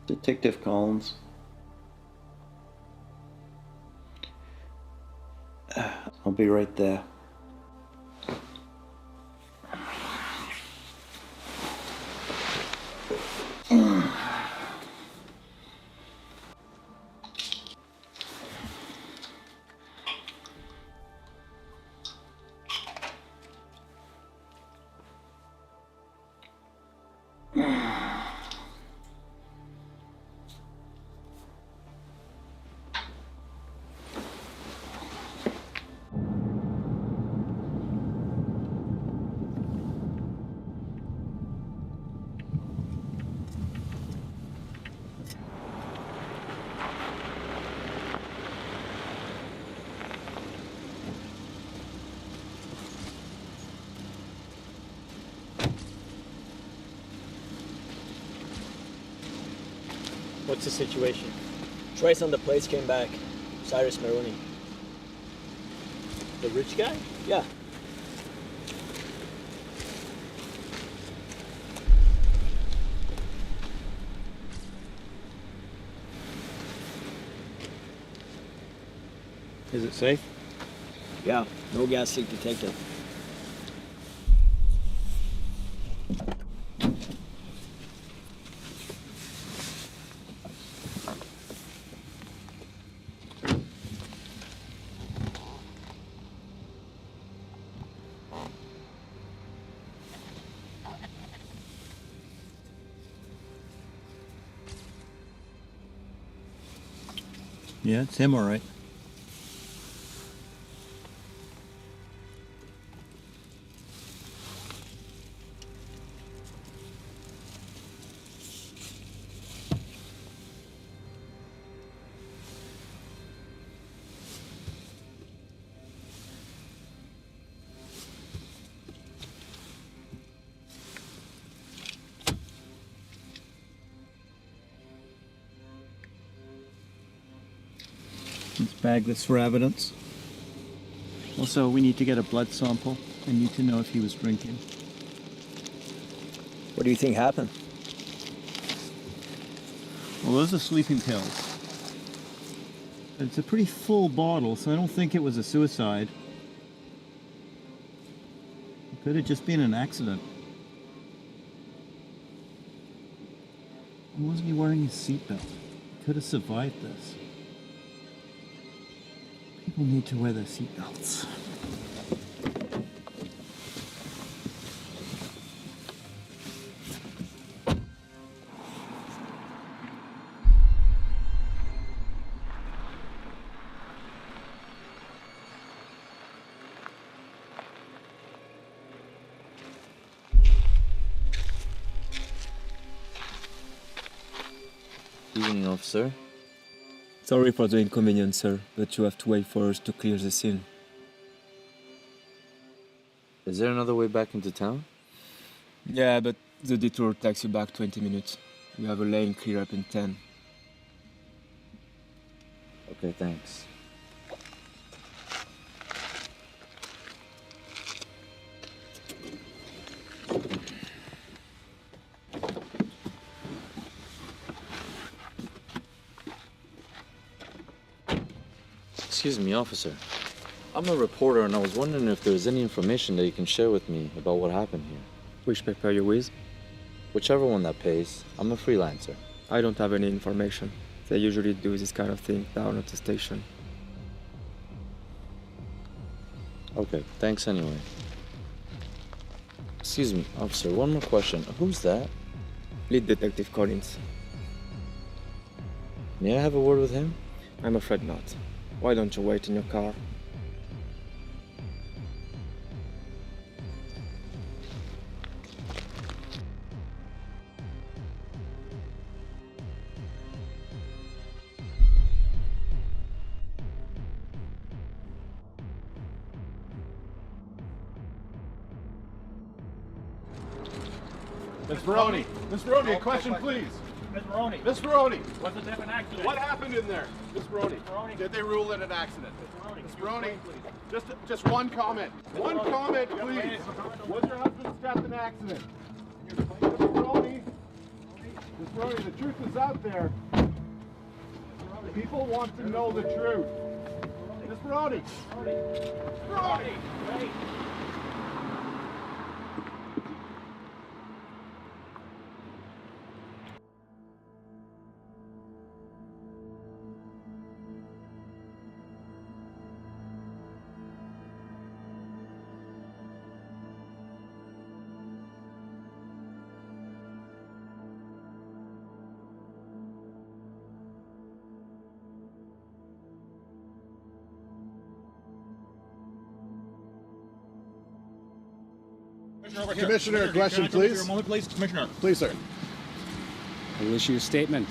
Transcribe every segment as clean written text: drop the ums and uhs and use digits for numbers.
Detective Collins. I'll be right there. What's the situation? Trace on the plates came back. Cyrus Maroney. The rich guy? Yeah. Is it safe? Yeah, no gas leak detected. Yeah, it's him, all right. Let's bag this for evidence. Also, we need to get a blood sample. I need to know if he was drinking. What do you think happened? Well, those are sleeping pills. It's a pretty full bottle, so I don't think it was a suicide. It could have just been an accident. Why wasn't he wearing his seatbelt? He could have survived this. People need to wear their seatbelts. Evening, officer. Sorry for the inconvenience, sir, but you have to wait for us to clear the scene. Is there another way back into town? Yeah, but the detour takes you back 20 minutes. We have a lane clear up in 10. Okay, thanks. Excuse me, officer. I'm a reporter and I was wondering if there's any information that you can share with me about what happened here. Which paper are you with? Whichever one that pays. I'm a freelancer. I don't have any information. They usually do this kind of thing down at the station. Okay, thanks anyway. Excuse me, officer, one more question. Who's that? Lead Detective Collins. May I have a word with him? I'm afraid not. Why don't you wait in your car? Miss Maroney! Miss Maroney, a question, please. Miss Maroney, Miss Maroney, was it an accident? what happened in there? Miss Maroney, Maroney. did they rule it an accident? Maroney, Miss can you Maroney, explain, just one comment. One comment, please. Was your husband's death an accident? Miss Maroney, Miss Maroney, the truth is out there. People want to know the truth. Miss Maroney! Maroney! Wait. Commissioner, a question, please. A moment, please. Commissioner. Please, sir. I will issue a statement.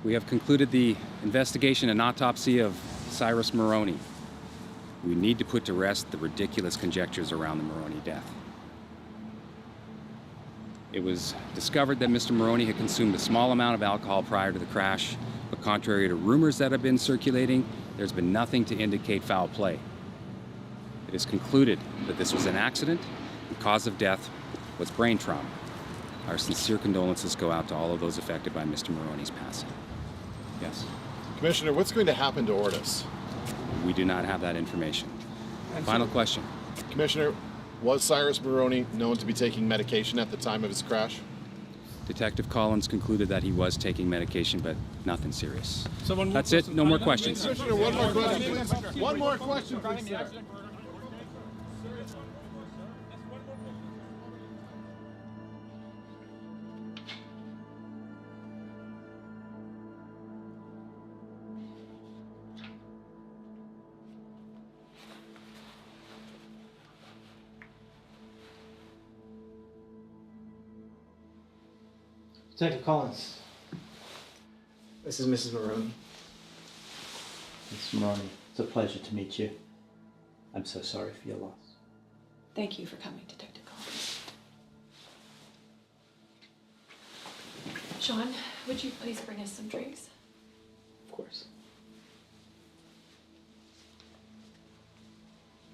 We have concluded the investigation and autopsy of Cyrus Maroney. We need to put to rest the ridiculous conjectures around the Maroney death. It was discovered that Mr. Maroney had consumed a small amount of alcohol prior to the crash, but contrary to rumors that have been circulating, there's been nothing to indicate foul play. It is concluded that this was an accident. The cause of death was brain trauma. Our sincere condolences go out to all of those affected by Mr. Maroney's passing. Yes, Commissioner, what's going to happen to Ortis? we do not have that information. Final question. Commissioner, was Cyrus Maroney known to be taking medication at the time of his crash? Detective Collins concluded that he was taking medication, but nothing serious. Someone That's it. No more questions. Commissioner, one more question, please. One more question, please, sir. Detective Collins. This is Mrs. Maroney. Miss Maroney, it's a pleasure to meet you. I'm so sorry for your loss. Thank you for coming, Detective Collins. Sean, would you please bring us some drinks? Of course.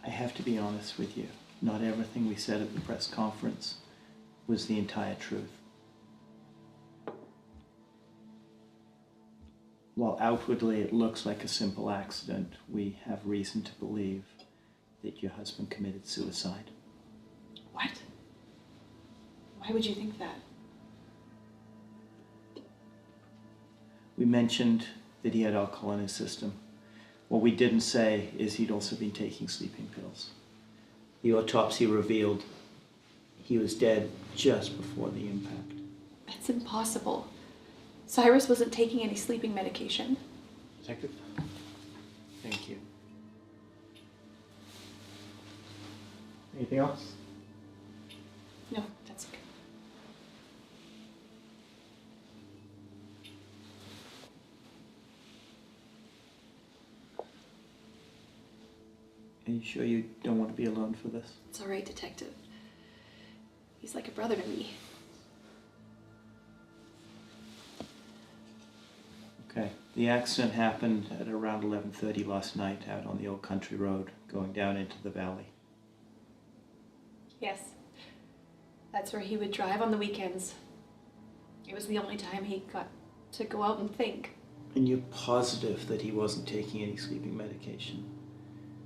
I have to be honest with you. Not everything we said at the press conference was the entire truth. While outwardly it looks like a simple accident, we have reason to believe that your husband committed suicide. What? Why would you think that? We mentioned that he had alcohol in his system. What we didn't say is he'd also been taking sleeping pills. The autopsy revealed he was dead just before the impact. That's impossible. Cyrus wasn't taking any sleeping medication. Detective? Thank you. Anything else? No, that's okay. Are you sure you don't want to be alone for this? It's all right, Detective. He's like a brother to me. Okay. The accident happened at around 11:30 last night out on the old country road going down into the valley. Yes. That's where he would drive on the weekends. It was the only time he got to go out and think. And you're positive that he wasn't taking any sleeping medication?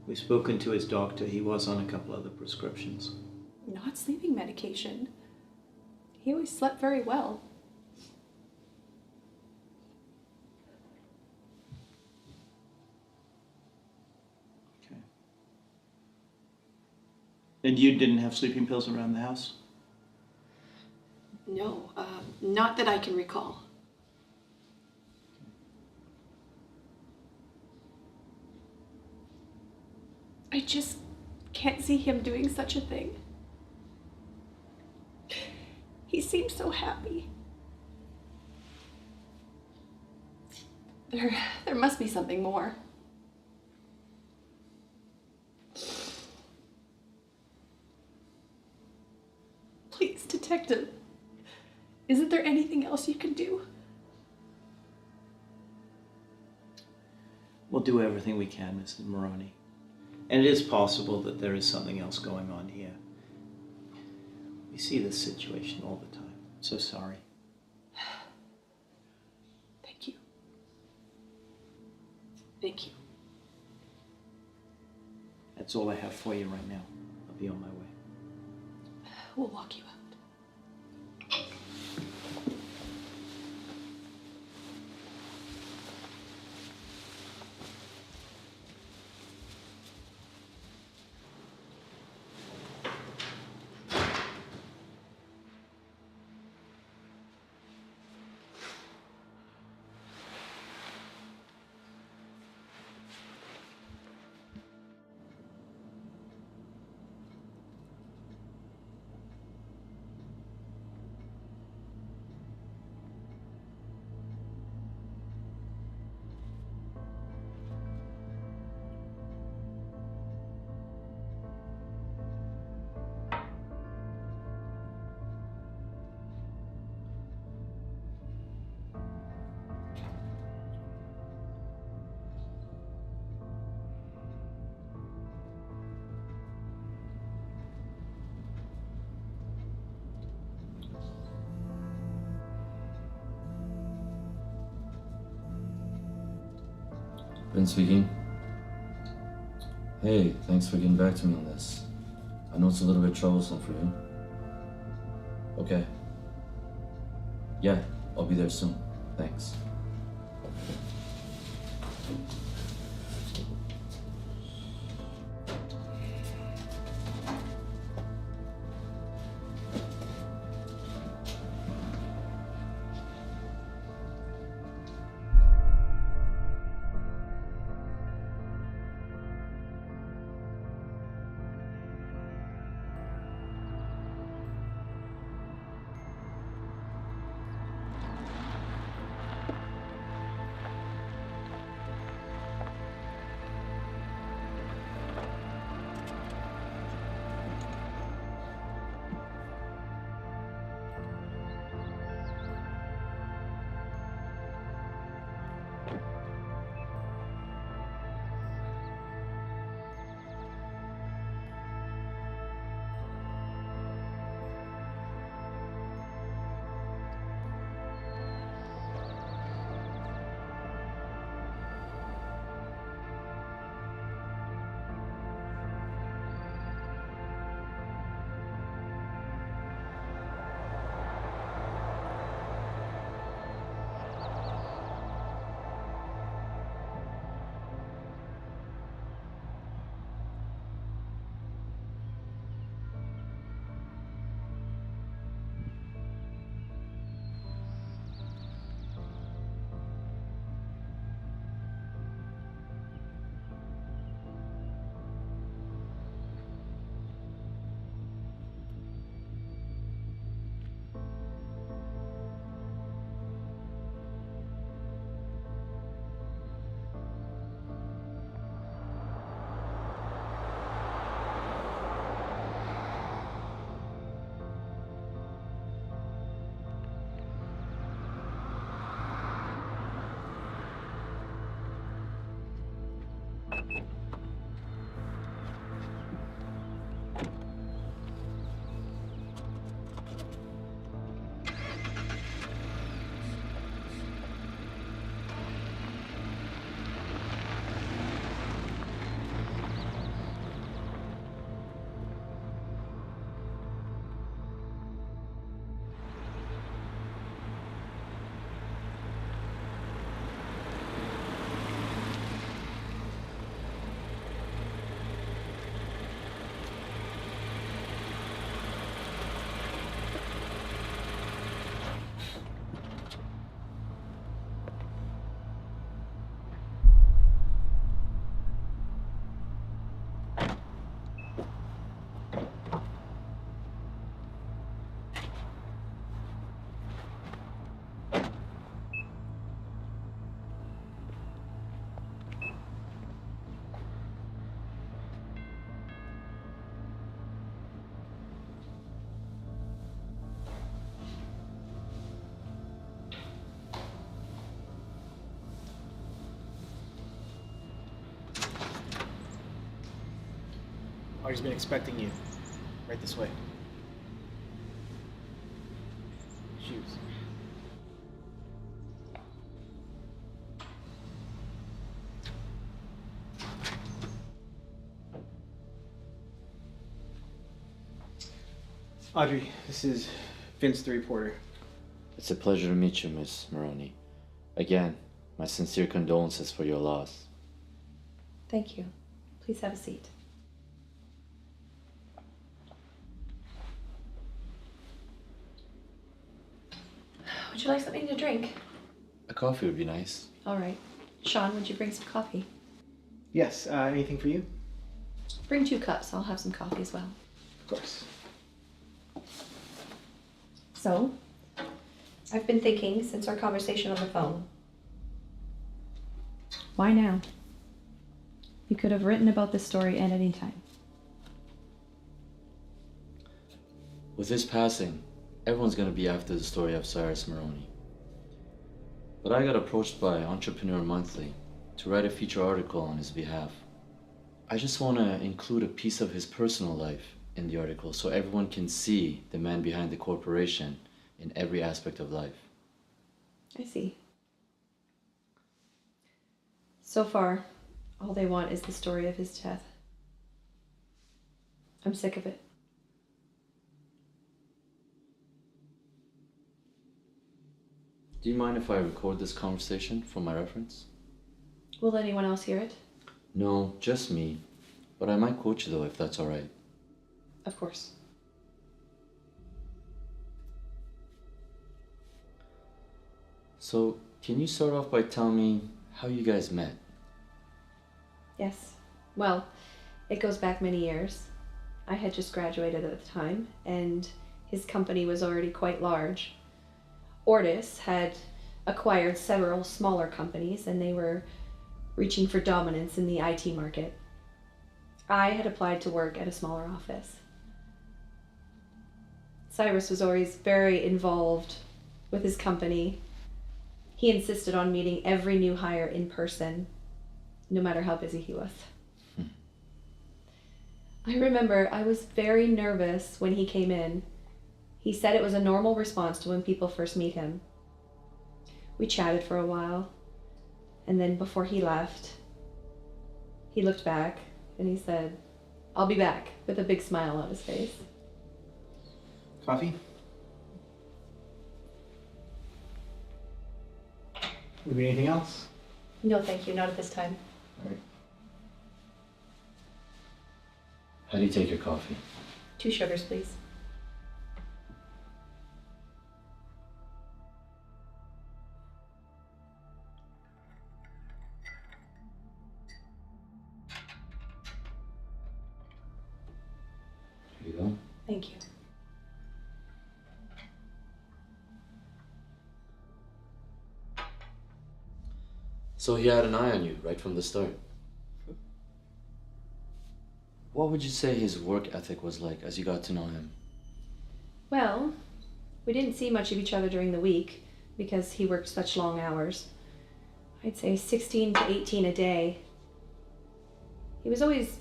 We've spoken to his doctor. He was on a couple other prescriptions. Not sleeping medication. He always slept very well. Okay. And you didn't have sleeping pills around the house? No, not that I can recall. I just can't see him doing such a thing. He seems so happy. There must be something more. Please, Detective, isn't there anything else you can do? We'll do everything we can, Mrs. Maroney. And it is possible that there is something else going on here. We see this situation all the time. so sorry. Thank you. Thank you. That's all I have for you right now. I'll be on my way. We'll walk you out. Ben speaking. Hey, thanks for getting back to me on this. I know it's a little bit troublesome for you. Okay. Yeah, I'll be there soon. Thanks. Artie's been expecting you. Right this way. shoes. Audrey, this is Vince the reporter. It's a pleasure to meet you, Miss Maroney. Again, my sincere condolences for your loss. Thank you. Please have a seat. Would you like something to drink? A coffee would be nice. All right. Sean, would you bring some coffee? Yes, anything for you? Bring 2 cups. I'll have some coffee as well. Of course. So, I've been thinking since our conversation on the phone. Why now? You could have written about this story at any time. With his passing, everyone's gonna be after the story of Cyrus Maroney. But I got approached by Entrepreneur Monthly to write a feature article on his behalf. I just want to include a piece of his personal life in the article so everyone can see the man behind the corporation in every aspect of life. I see. So far, all they want is the story of his death. I'm sick of it. Do you mind if I record this conversation for my reference? Will anyone else hear it? No, just me. But I might quote you though, if that's alright. Of course. So, can you start off by telling me how you guys met? Yes. Well, it goes back many years. I had just graduated at the time, and his company was already quite large. Ortis had acquired several smaller companies, and they were reaching for dominance in the IT market. I had applied to work at a smaller office. Cyrus was always very involved with his company. He insisted on meeting every new hire in person, no matter how busy he was. I remember I was very nervous when he came in. He said it was a normal response to when people first meet him. We chatted for a while, and then before he left, he looked back and he said, "I'll be back," with a big smile on his face. Coffee? Would be anything else? No, thank you, not at this time. All right. How do you take your coffee? 2 sugars, please. Here you go. Thank you. So he had an eye on you right from the start. What would you say his work ethic was like as you got to know him? Well, we didn't see much of each other during the week because he worked such long hours. I'd say 16 to 18 a day. He was always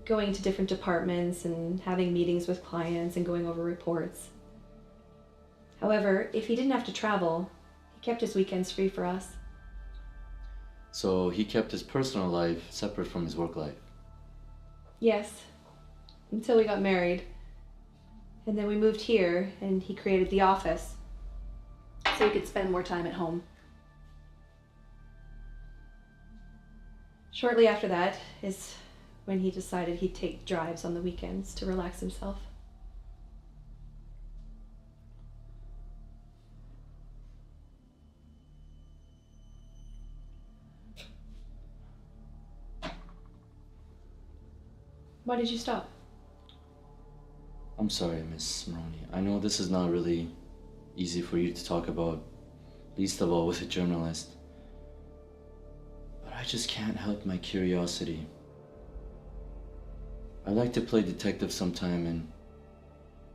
going to different departments and having meetings with clients and going over reports. However, if he didn't have to travel, he kept his weekends free for us. So he kept his personal life separate from his work life. Yes, until we got married. And then we moved here and he created the office so he could spend more time at home. Shortly after that is when he decided he'd take drives on the weekends to relax himself. Why did you stop? I'm sorry, Miss Maroney. I know this is not really easy for you to talk about, least of all with a journalist. But I just can't help my curiosity. I like to play detective sometime and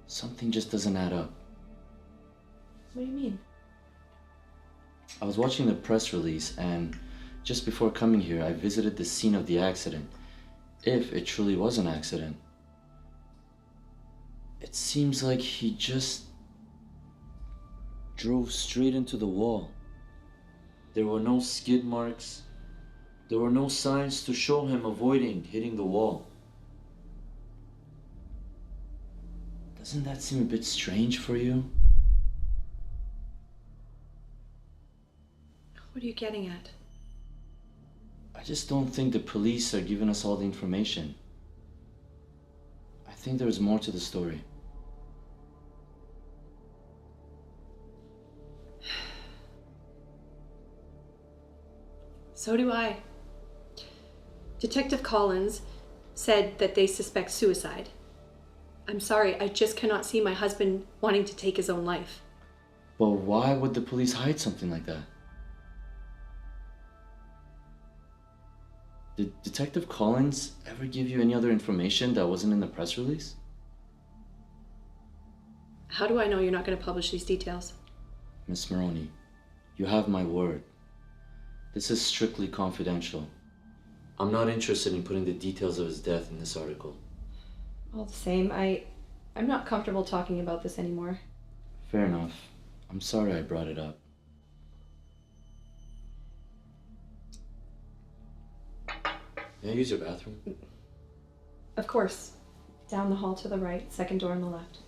something just doesn't add up. What do you mean? I was watching the press release and just before coming here I visited the scene of the accident. If it truly was an accident, it seems like he just drove straight into the wall. There were no skid marks. There were no signs to show him avoiding hitting the wall. Doesn't that seem a bit strange for you? What are you getting at? I just don't think the police are giving us all the information. I think there's more to the story. So do I. Detective Collins said that they suspect suicide. I'm sorry, I just cannot see my husband wanting to take his own life. But why would the police hide something like that? Did Detective Collins ever give you any other information that wasn't in the press release? How do I know you're not going to publish these details? Miss Maroney, you have my word. This is strictly confidential. I'm not interested in putting the details of his death in this article. All the same, I'm not comfortable talking about this anymore. Fair enough. I'm sorry I brought it up. May I use your bathroom? Of course. Down the hall to the right, second door on the left.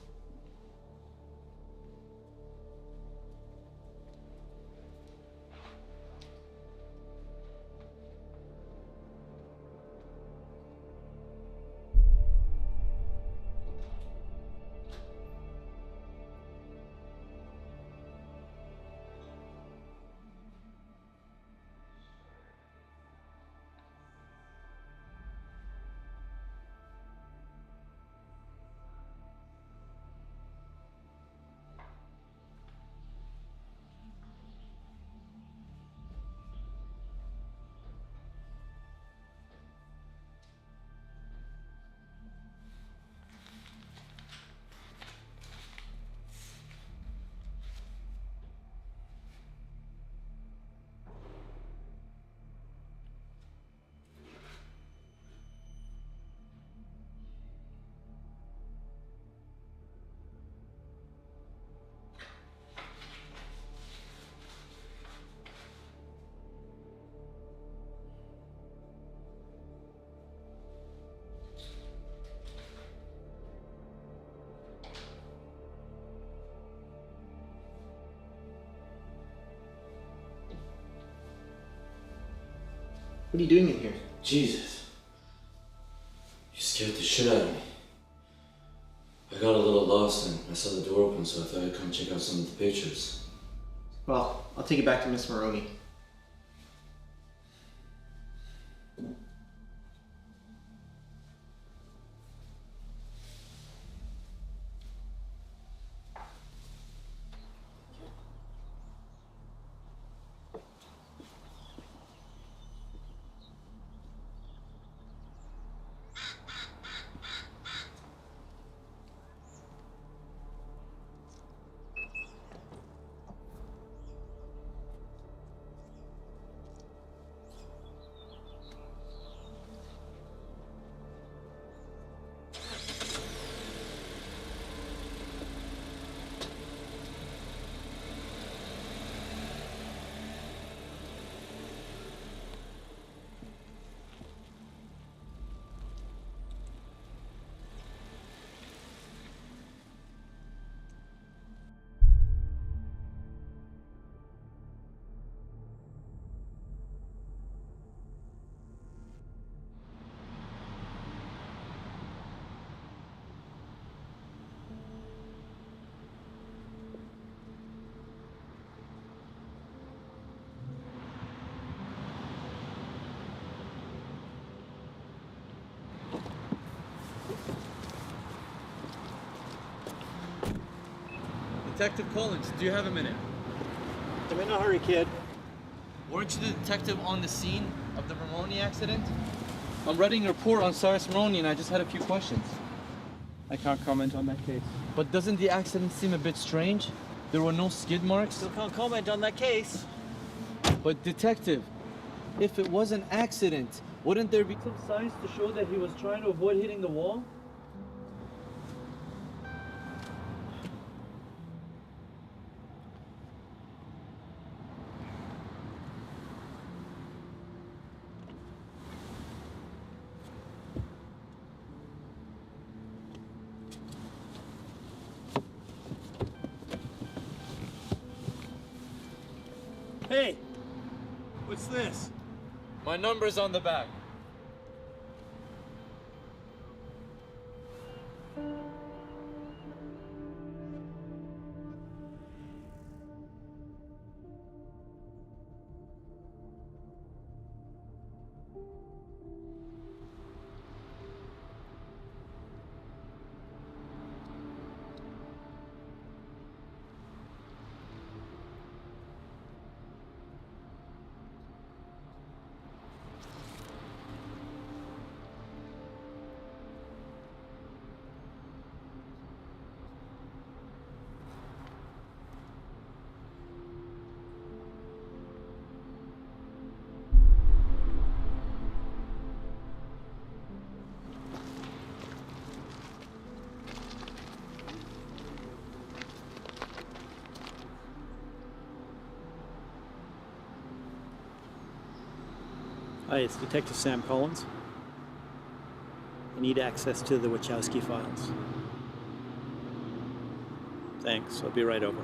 What are you doing in here? Jesus. You scared the shit out of me. I got a little lost and I saw the door open, so I thought I'd come check out some of the pictures. Well, I'll take it back to Miss Maroney. Detective Collins, do you have a minute? I'm in a hurry, kid. Weren't you the detective on the scene of the Maroney accident? I'm writing a report on Cyrus Maroney and I just had a few questions. I can't comment on that case. But doesn't the accident seem a bit strange? There were no skid marks? Still can't comment on that case. But detective, if it was an accident, wouldn't there be some signs to show that he was trying to avoid hitting the wall? Hey! What's this? My number's on the back. Hi, it's Detective Sam Collins. I need access to the Wachowski files. Thanks, I'll be right over.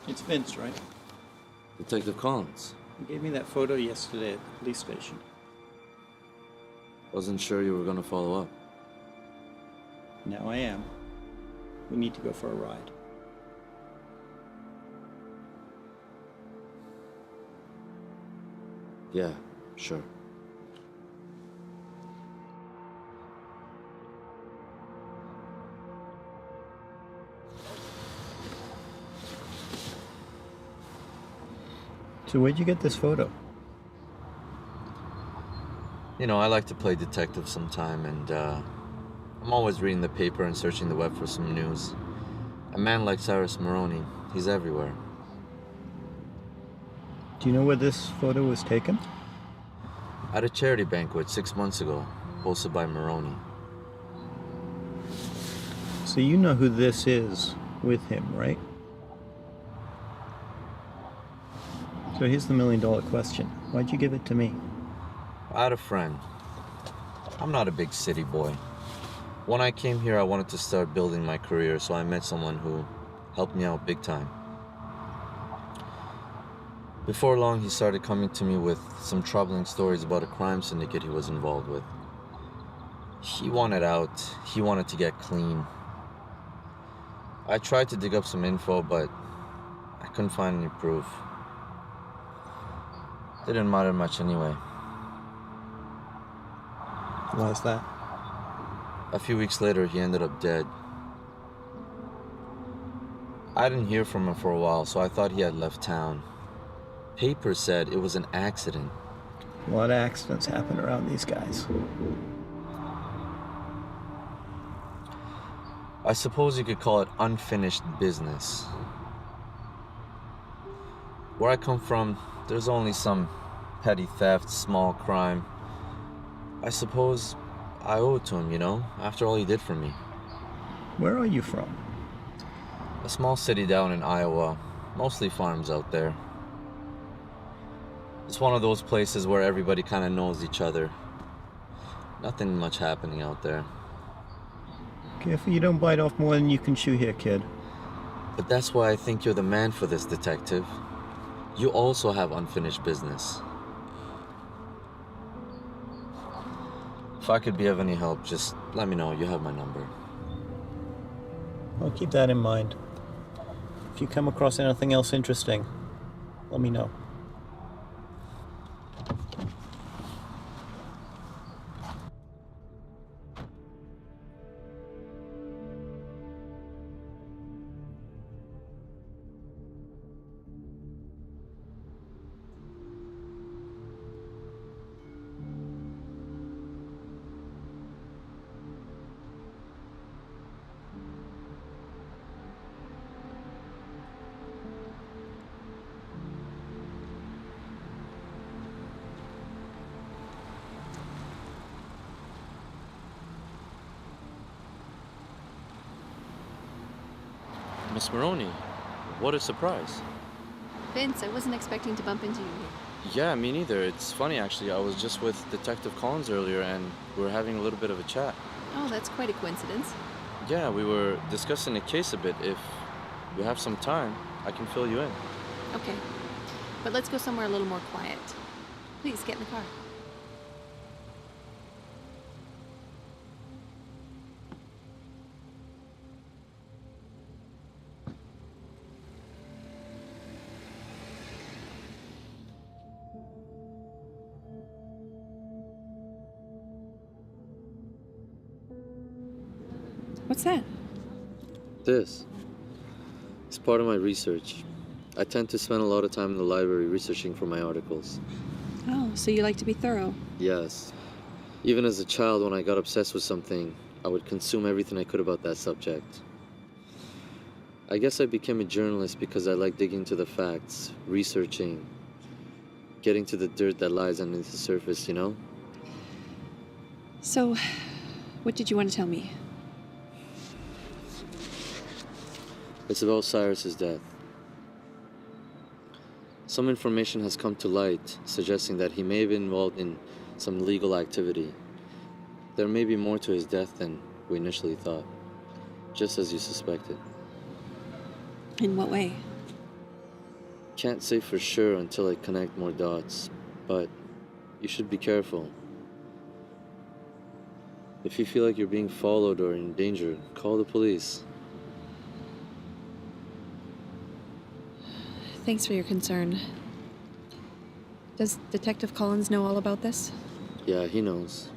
It's Vince, right? Detective Collins. You gave me that photo yesterday at the police station. Wasn't sure you were gonna follow up. Now I am. We need to go for a ride. Yeah, sure. So where'd you get this photo? You know, I like to play detective sometime, and I'm always reading the paper and searching the web for some news. A man like Cyrus Maroney, he's everywhere. Do you know where this photo was taken? At a charity banquet 6 months ago, hosted by Maroney. So you know who this is with him, right? So here's the million-dollar question. Why'd you give it to me? I had a friend. I'm not a big city boy. When I came here, I wanted to start building my career, so I met someone who helped me out big time. Before long, he started coming to me with some troubling stories about a crime syndicate he was involved with. He wanted out. He wanted to get clean. I tried to dig up some info, but I couldn't find any proof. Didn't matter much anyway. Why is that? A few weeks later, he ended up dead. I didn't hear from him for a while, so I thought he had left town. Papers said it was an accident. A lot of accidents happen around these guys. I suppose you could call it unfinished business. Where I come from, there's only some petty theft, small crime. I suppose I owe it to him, you know, after all he did for me. Where are you from? A small city down in Iowa, mostly farms out there. It's one of those places where everybody kind of knows each other. Nothing much happening out there. Careful you don't bite off more than you can chew here, kid. But that's why I think you're the man for this, detective. You also have unfinished business. If I could be of any help, just let me know. You have my number. I'll keep that in mind. If you come across anything else interesting, let me know. Miss Maroney, what a surprise. Vince, I wasn't expecting to bump into you here. Yeah, me neither. It's funny, actually. I was just with Detective Collins earlier, and we were having a little bit of a chat. Oh, that's quite a coincidence. Yeah, we were discussing the case a bit. If you have some time, I can fill you in. Okay. But let's go somewhere a little more quiet. Please, get in the car. What's that? This is part of my research. I tend to spend a lot of time in the library researching for my articles. Oh, so you like to be thorough. Yes. Even as a child, when I got obsessed with something, I would consume everything I could about that subject. I guess I became a journalist because I like digging into the facts, researching, getting to the dirt that lies underneath the surface, you know? So, what did you want to tell me? It's about Cyrus's death. Some information has come to light suggesting that he may have been involved in some illegal activity. There may be more to his death than we initially thought, just as you suspected. In what way? Can't say for sure until I connect more dots, but you should be careful. If you feel like you're being followed or in danger, call the police. Thanks for your concern. Does Detective Collins know all about this? Yeah, he knows.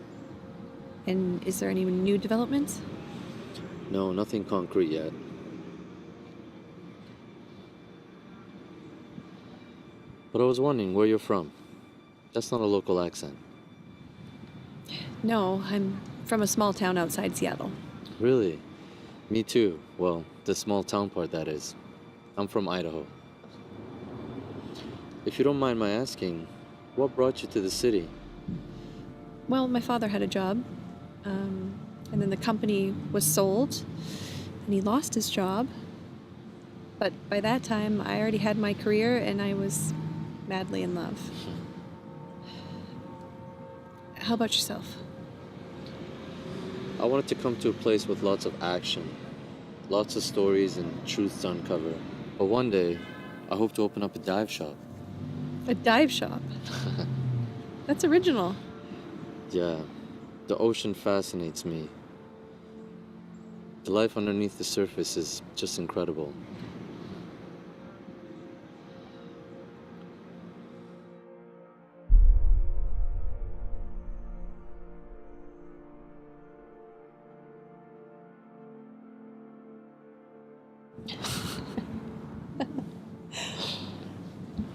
And is there any new developments? No, nothing concrete yet. But I was wondering where you're from. That's not a local accent. No, I'm from a small town outside Seattle. Really? Me too. Well, the small town part, that is. I'm from Idaho. If you don't mind my asking, what brought you to the city? Well, my father had a job, and then the company was sold, and he lost his job. But by that time, I already had my career, and I was madly in love. How about yourself? I wanted to come to a place with lots of action, lots of stories and truths to uncover. But one day, I hope to open up a dive shop. A dive shop? That's original. Yeah, the ocean fascinates me. The life underneath the surface is just incredible.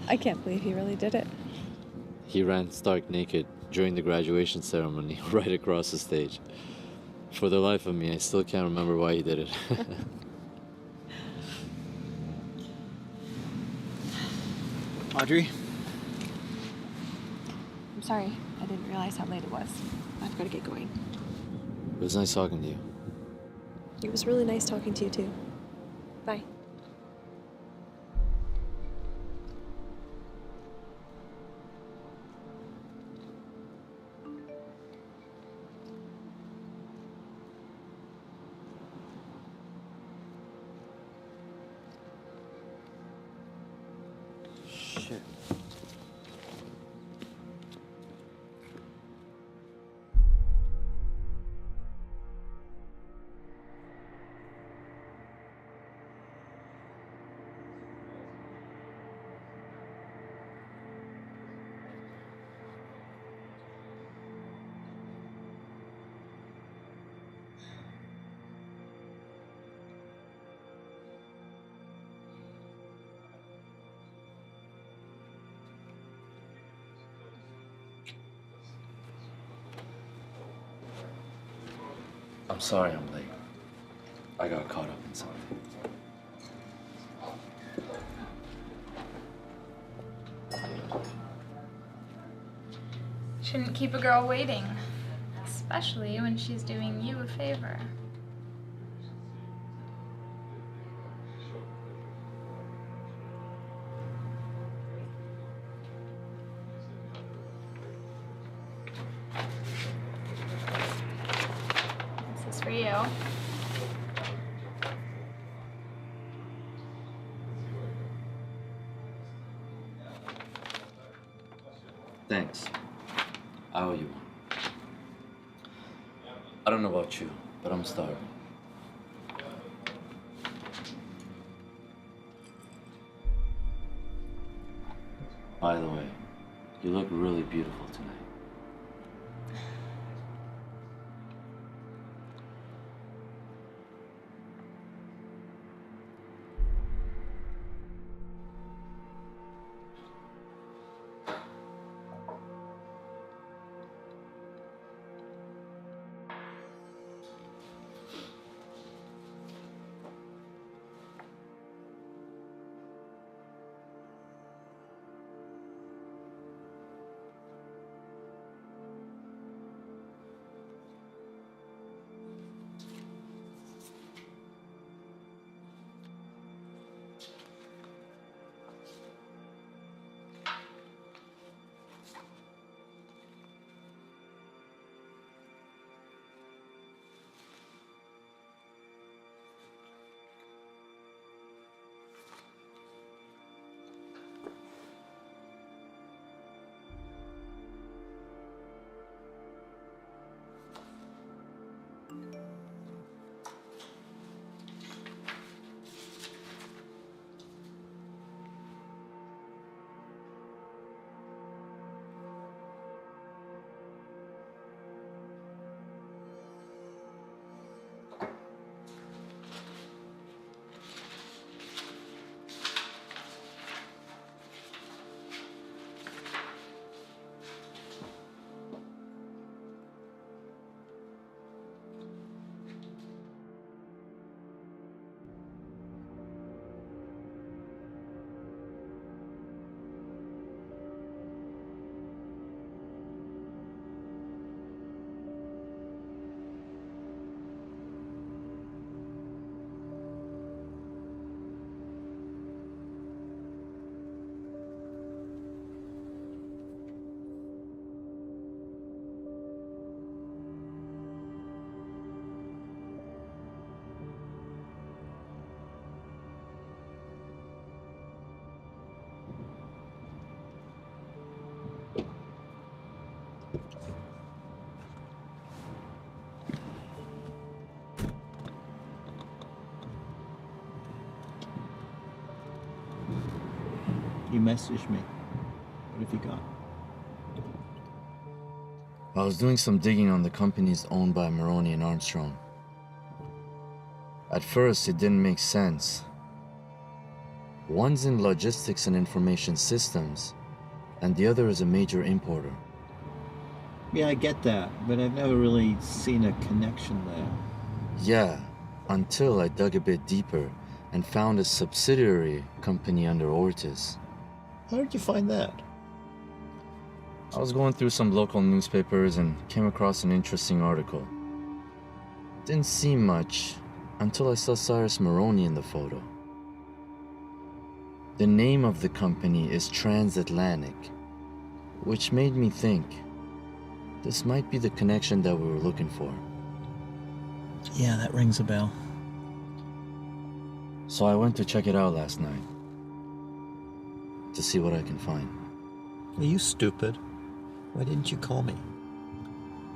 I can't believe he really did it. He ran stark naked during the graduation ceremony right across the stage. For the life of me, I still can't remember why he did it. Audrey? I'm sorry. I didn't realize how late it was. I've got to get going. It was nice talking to you. It was really nice talking to you, too. Bye. Shit. I'm sorry I'm late. I got caught up in something. Shouldn't keep a girl waiting, especially when she's doing you a favor. This is for you. Thanks. I owe you one. I don't know about you, but I'm starving. By the way, you look really beautiful tonight. messaged me. What have you got? I was doing some digging on the companies owned by Maroney and Armstrong. At first, it didn't make sense. One's in logistics and information systems, and the other is a major importer. Yeah, I get that, but I've never really seen a connection there. Yeah, until I dug a bit deeper and found a subsidiary company under Ortiz. How did you find that? I was going through some local newspapers and came across an interesting article. Didn't seem much until I saw Cyrus Maroney in the photo. The name of the company is Transatlantic, which made me think this might be the connection that we were looking for. Yeah, that rings a bell. So I went to check it out last night to see what I can find. Are you stupid? Why didn't you call me?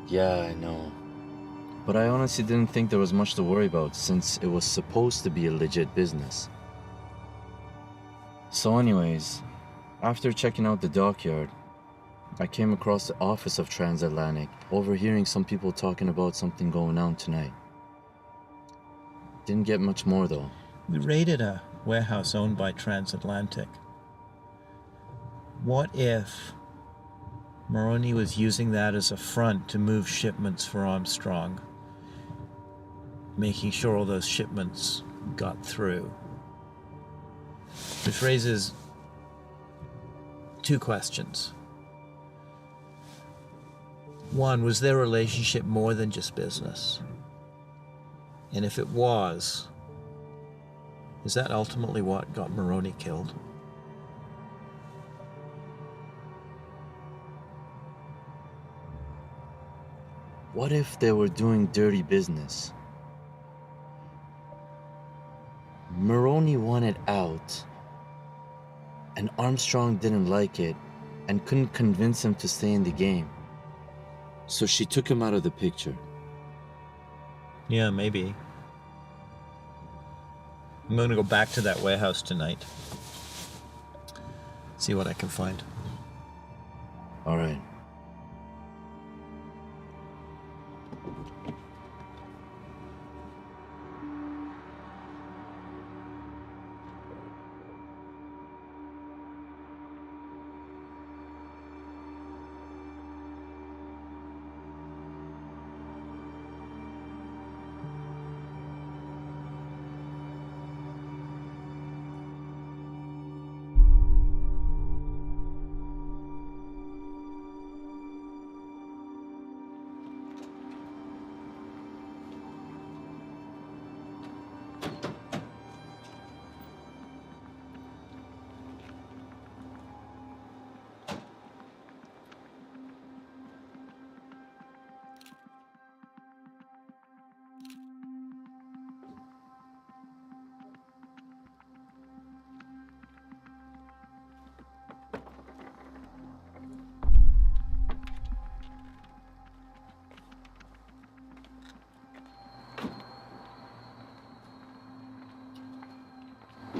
Yeah, I know. But I honestly didn't think there was much to worry about since it was supposed to be a legit business. So anyways, after checking out the dockyard, I came across the office of Transatlantic, overhearing some people talking about something going on tonight. Didn't get much more though. We raided a warehouse owned by Transatlantic. What if Maroney was using that as a front to move shipments for Armstrong, making sure all those shipments got through? Which raises two questions. One, was their relationship more than just business? And if it was, is that ultimately what got Maroney killed? What if they were doing dirty business? Maroney wanted out, and Armstrong didn't like it and couldn't convince him to stay in the game. So she took him out of the picture. Yeah, maybe. I'm going to go back to that warehouse tonight. See what I can find. All right.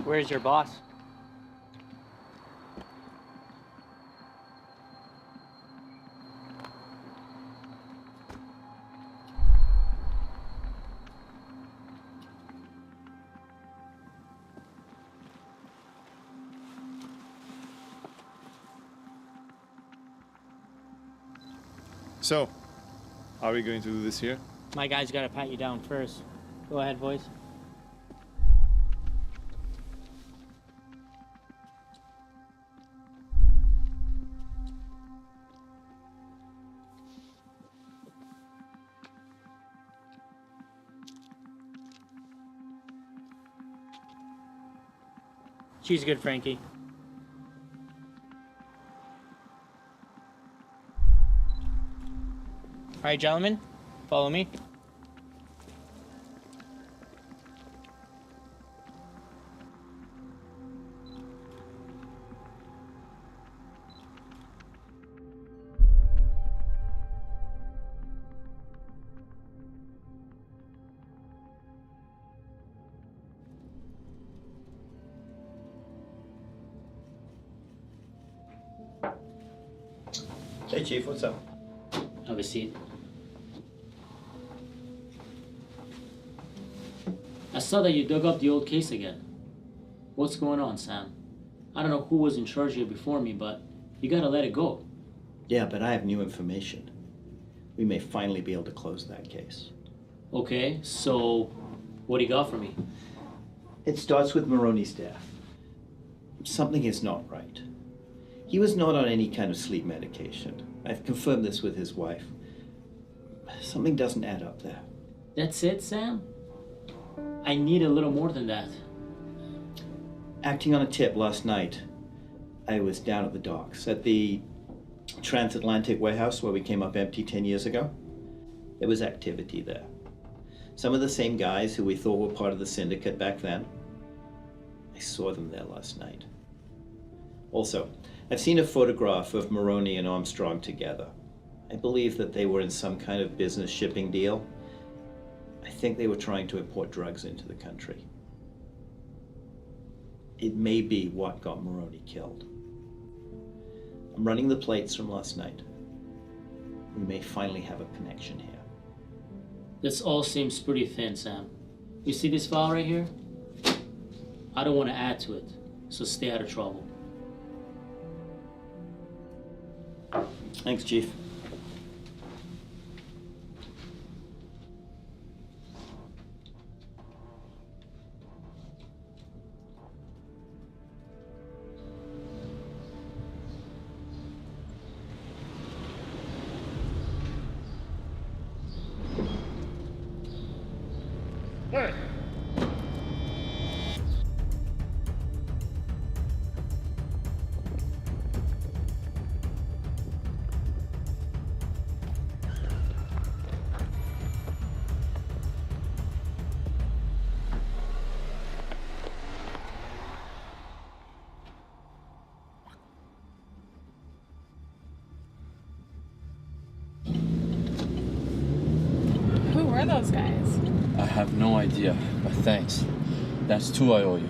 Where's your boss? So, are we going to do this here? My guy's gotta pat you down first. Go ahead, boys. She's good, Frankie. All right, gentlemen, follow me. Hey, Chief, what's up? Have a seat. I saw that you dug up the old case again. What's going on, Sam? I don't know who was in charge here before me, but you gotta let it go. Yeah, but I have new information. We may finally be able to close that case. Okay, so what do you got for me? It starts with Maroney's death. Something is not right. He was not on any kind of sleep medication. I've confirmed this with his wife. Something doesn't add up there. That's it, Sam? I need a little more than that. Acting on a tip last night, I was down at the docks, at the transatlantic warehouse where we came up empty 10 years ago. There was activity there. Some of the same guys who we thought were part of the syndicate back then. I saw them there last night. Also, I've seen a photograph of Maroney and Armstrong together. I believe that they were in some kind of business shipping deal. I think they were trying to import drugs into the country. It may be what got Maroney killed. I'm running the plates from last night. We may finally have a connection here. This all seems pretty thin, Sam. You see this file right here? I don't want to add to it, so stay out of trouble. Thanks, Chief. Hey! Who were those guys? I have no idea, but thanks. That's two I owe you.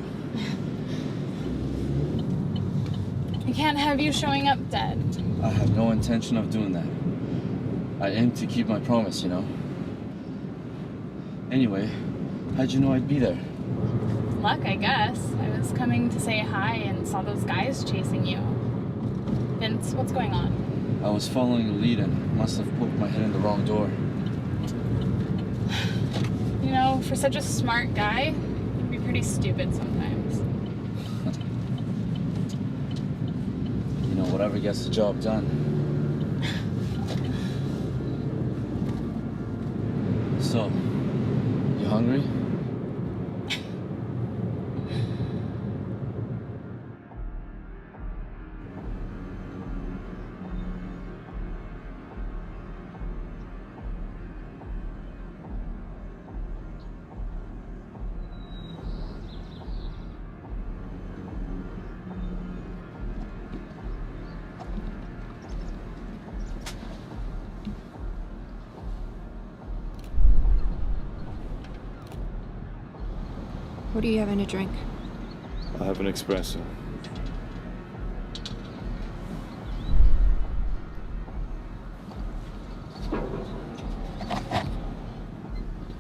I can't have you showing up dead. I have no intention of doing that. I aim to keep my promise, you know. Anyway, how'd you know I'd be there? Luck, I guess. I was coming to say hi and saw those guys chasing you. Vince, what's going on? I was following a lead and must have poked my head in the wrong door. You know, for such a smart guy, you'd be pretty stupid sometimes. You know, whatever gets the job done. So, you hungry? What are you having to drink? I'll have an espresso.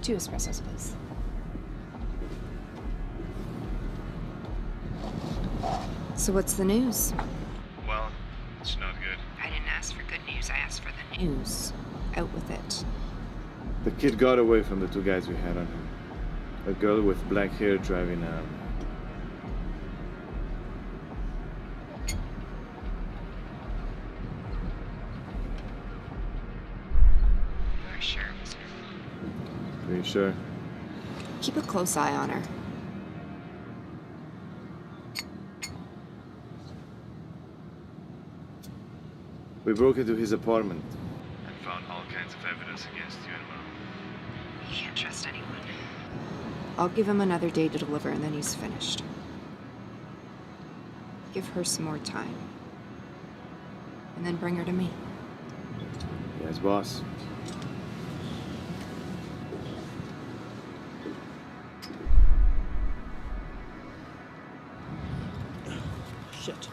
Two espressos, please. So what's the news? Well, it's not good. I didn't ask for good news, I asked for the news. Out with it. The kid got away from the two guys we had on him. A girl with black hair driving a... You're sure, mister? Pretty sure. Keep a close eye on her. We broke into his apartment and found all kinds of evidence against you and Mom. You can't trust anyone. I'll give him another day to deliver and then he's finished. Give her some more time. And then bring her to me. Yes, boss. Shit.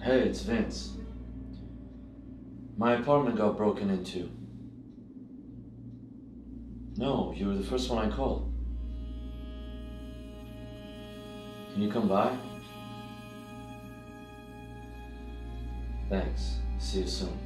Hey, it's Vince. My apartment got broken into. No, you were the first one I called. Can you come by? Thanks. See you soon.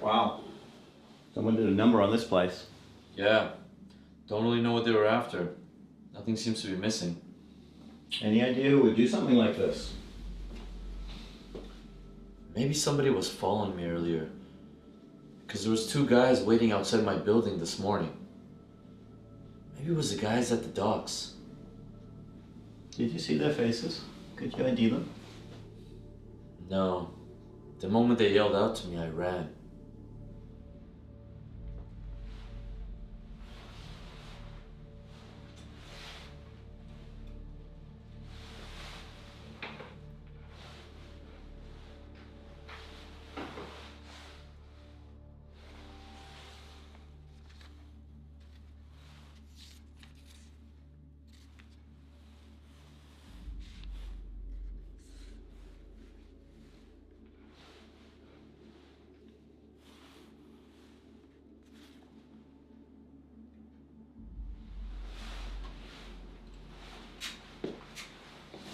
Wow. Someone did a number on this place. Yeah. Don't really know what they were after. Nothing seems to be missing. Any idea who would do something like this? Maybe somebody was following me earlier. Because there was 2 guys waiting outside my building this morning. Maybe it was the guys at the docks. Did you see their faces? Could you ID them? No. The moment they yelled out to me, I ran.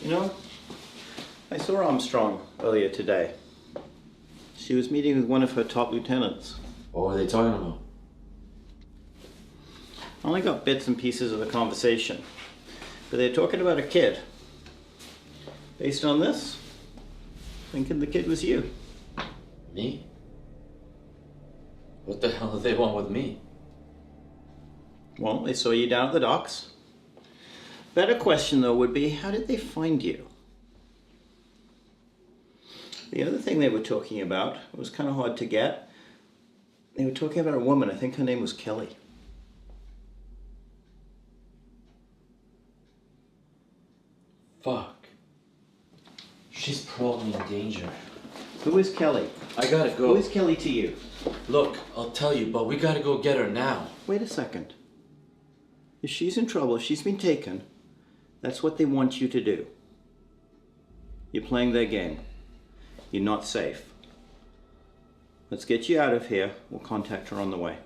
You know, I saw Armstrong earlier today. She was meeting with one of her top lieutenants. What were they talking about? I only got bits and pieces of the conversation, but they're talking about a kid. Based on this, thinking the kid was you. Me? What the hell do they want with me? Well, they saw you down at the docks. Better question, though, would be, how did they find you? The other thing they were talking about, it was kind of hard to get. They were talking about a woman, I think her name was Kelly. Fuck. She's probably in danger. Who is Kelly? I gotta go. Who is Kelly to you? Look, I'll tell you, but we gotta go get her now. Wait a second. If she's in trouble, if she's been taken, that's what they want you to do. You're playing their game. You're not safe. Let's get you out of here. We'll contact her on the way.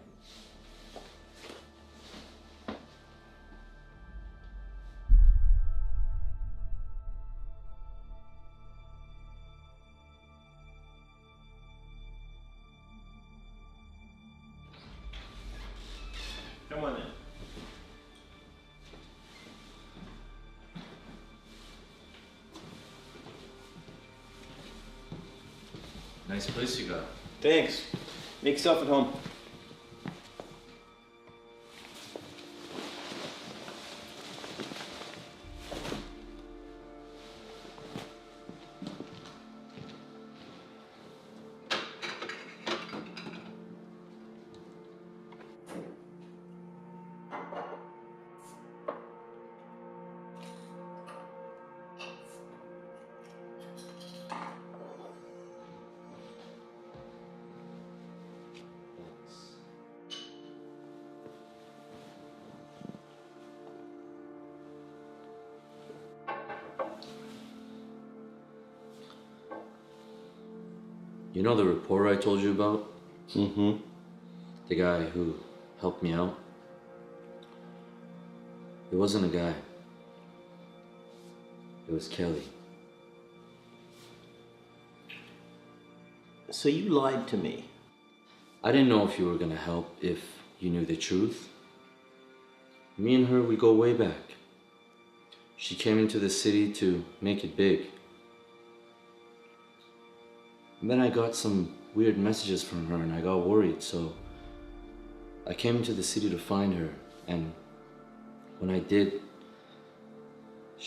Come on in. Nice place you got. Thanks. Make yourself at home. You know the reporter I told you about? Mm-hmm. The guy who helped me out? It wasn't a guy. It was Kelly. So you lied to me. I didn't know if you were gonna help if you knew the truth. Me and her, we go way back. She came into the city to make it big. And then I got some weird messages from her and I got worried, so I came into the city to find her, and when I did,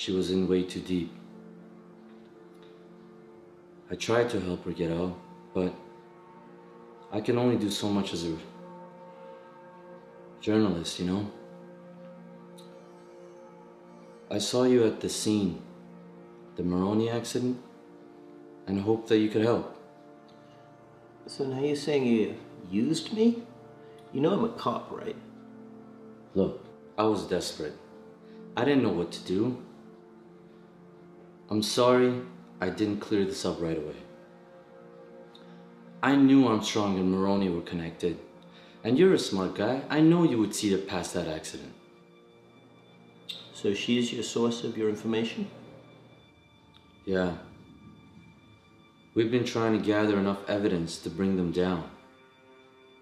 She was in way too deep. I tried to help her get out, but I can only do so much as a journalist, you know? I saw you at the scene, the Maroney accident, and hoped that you could help. So now you're saying you used me? You know I'm a cop, right? Look, I was desperate. I didn't know what to do. I'm sorry I didn't clear this up right away. I knew Armstrong and Maroney were connected. And you're a smart guy. I know you would see it past that accident. So she's your source of your information? Yeah. We've been trying to gather enough evidence to bring them down.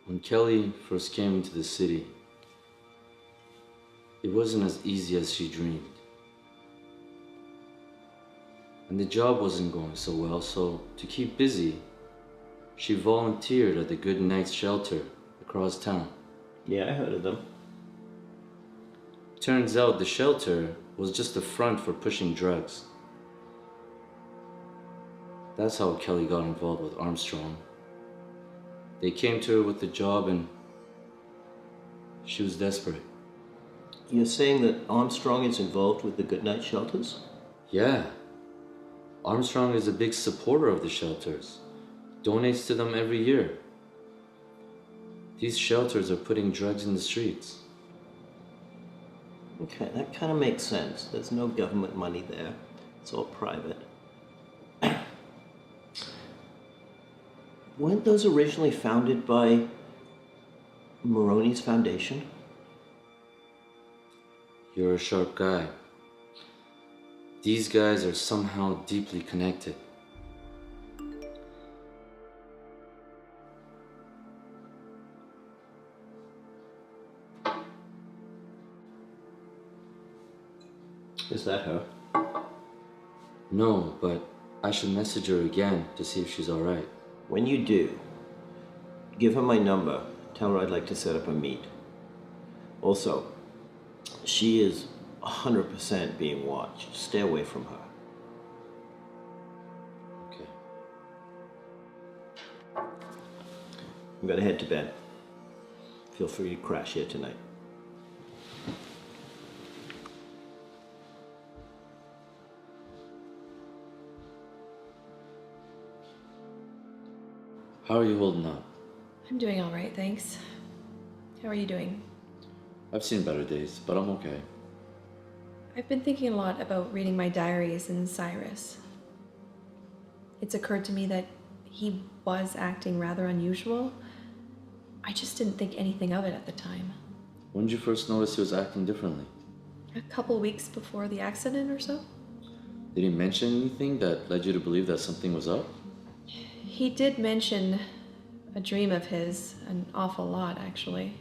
When Kelly first came into the city, it wasn't as easy as she dreamed. And the job wasn't going so well, so to keep busy, she volunteered at the Good Night shelter across town. Yeah, I heard of them. Turns out the shelter was just a front for pushing drugs. That's how Kelly got involved with Armstrong. They came to her with the job and she was desperate. You're saying that Armstrong is involved with the Goodnight shelters? Yeah. Armstrong is a big supporter of the shelters. Donates to them every year. These shelters are putting drugs in the streets. Okay, that kind of makes sense. There's no government money there. It's all private. Weren't those originally founded by Maroney's foundation? You're a sharp guy. These guys are somehow deeply connected. Is that her? No, but I should message her again to see if she's alright. When you do, give her my number. Tell her I'd like to set up a meet. Also, she is 100% being watched. Stay away from her. Okay. I'm gonna head to bed. Feel free to crash here tonight. How are you holding up? I'm doing all right, thanks. How are you doing? I've seen better days, but I'm okay. I've been thinking a lot about reading my diaries and Cyrus. It's occurred to me that he was acting rather unusual. I just didn't think anything of it at the time. When did you first notice he was acting differently? A couple weeks before the accident or so. Did he mention anything that led you to believe that something was up? He did mention a dream of his, an awful lot actually.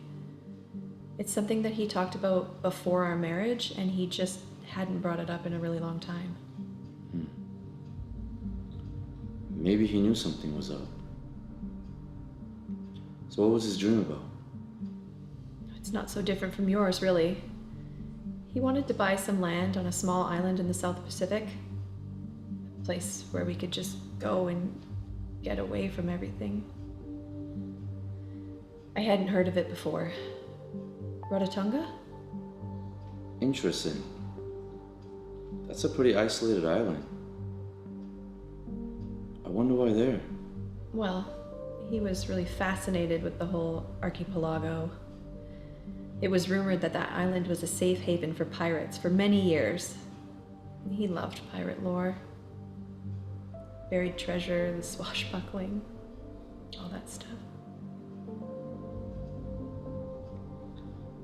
It's something that he talked about before our marriage, and he just hadn't brought it up in a really long time. Maybe he knew something was up. So what was his dream about? It's not so different from yours, really. He wanted to buy some land on a small island in the South Pacific. A place where we could just go and get away from everything. I hadn't heard of it before. Rarotonga? Interesting. That's a pretty isolated island. I wonder why there. Well, he was really fascinated with the whole archipelago. It was rumored that that island was a safe haven for pirates for many years. He loved pirate lore. Buried treasure, the swashbuckling, all that stuff.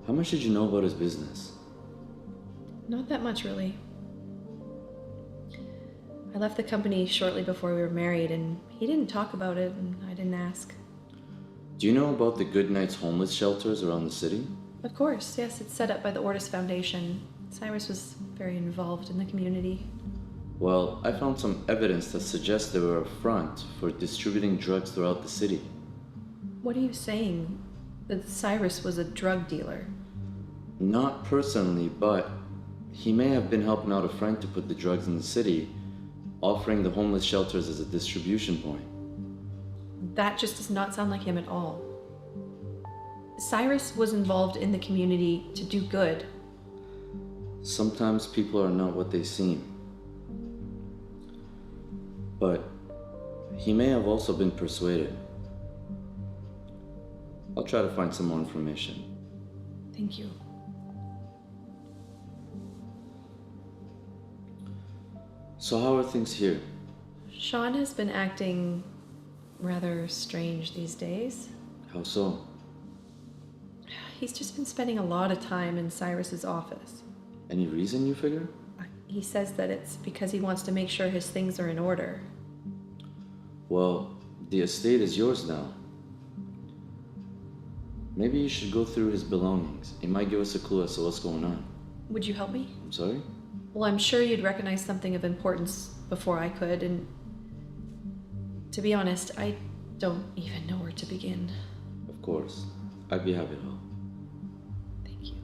How much did you know about his business? Not that much, really. I left the company shortly before we were married, and he didn't talk about it, and I didn't ask. Do you know about the Good Nights homeless shelters around the city? Of course, yes, it's set up by the Ortis Foundation. Cyrus was very involved in the community. Well, I found some evidence that suggests they were a front for distributing drugs throughout the city. What are you saying? That Cyrus was a drug dealer? Not personally, but He may have been helping out a friend to put the drugs in the city, offering the homeless shelters as a distribution point. That just does not sound like him at all. Cyrus was involved in the community to do good. Sometimes people are not what they seem. But he may have also been persuaded. I'll try to find some more information. Thank you. So how are things here? Sean has been acting rather strange these days. How so? He's just been spending a lot of time in Cyrus's office. Any reason, you figure? He says that it's because he wants to make sure his things are in order. Well, the estate is yours now. Maybe you should go through his belongings. It might give us a clue as to what's going on. Would you help me? I'm sorry? Well, I'm sure you'd recognize something of importance before I could, and to be honest, I don't even know where to begin. Of course. I'd be happy to help. Thank you.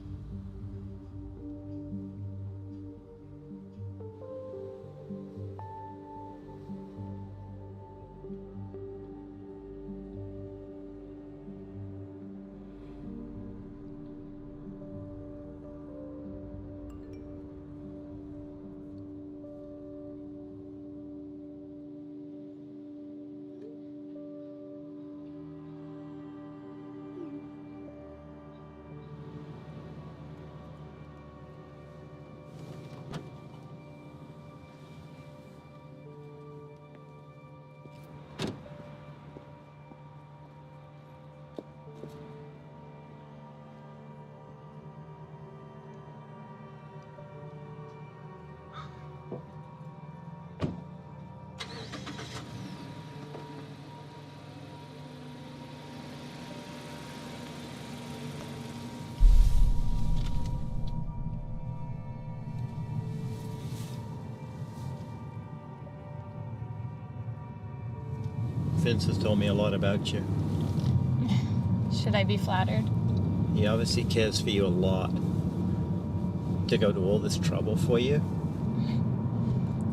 Vince has told me a lot about you. Should I be flattered? He obviously cares for you a lot. To go to all this trouble for you.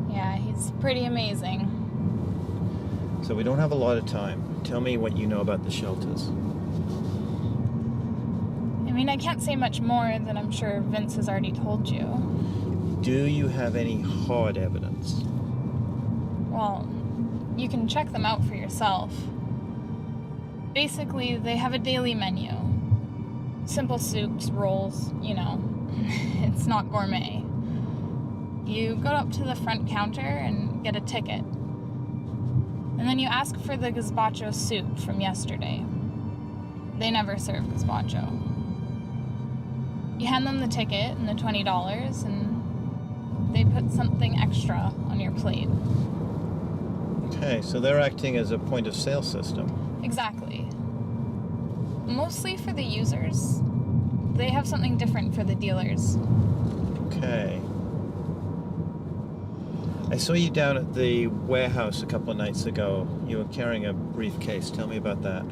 Yeah, he's pretty amazing. So we don't have a lot of time. Tell me what you know about the shelters. I mean, I can't say much more than I'm sure Vince has already told you. Do you have any hard evidence? Well, you can check them out for yourself. Basically, they have a daily menu. Simple soups, rolls, you know. It's not gourmet. You go up to the front counter and get a ticket. And then you ask for the gazpacho soup from yesterday. They never serve gazpacho. You hand them the ticket and the $20, and they put something extra on your plate. Okay, so they're acting as a point of sale system. Exactly. Mostly for the users. They have something different for the dealers. Okay. I saw you down at the warehouse a couple of nights ago. You were carrying a briefcase. Tell me about that.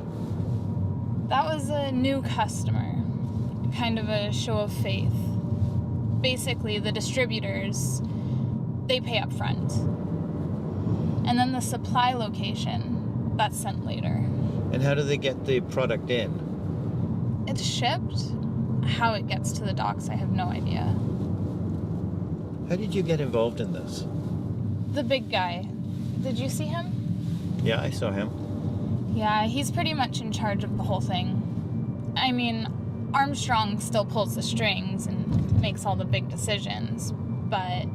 That was a new customer. Kind of a show of faith. Basically, the distributors, they pay up front. And then the supply location, that's sent later. And how do they get the product in? It's shipped. How it gets to the docks, I have no idea. How did you get involved in this? The big guy. Did you see him? Yeah, I saw him. Yeah, he's pretty much in charge of the whole thing. I mean, Armstrong still pulls the strings and makes all the big decisions, but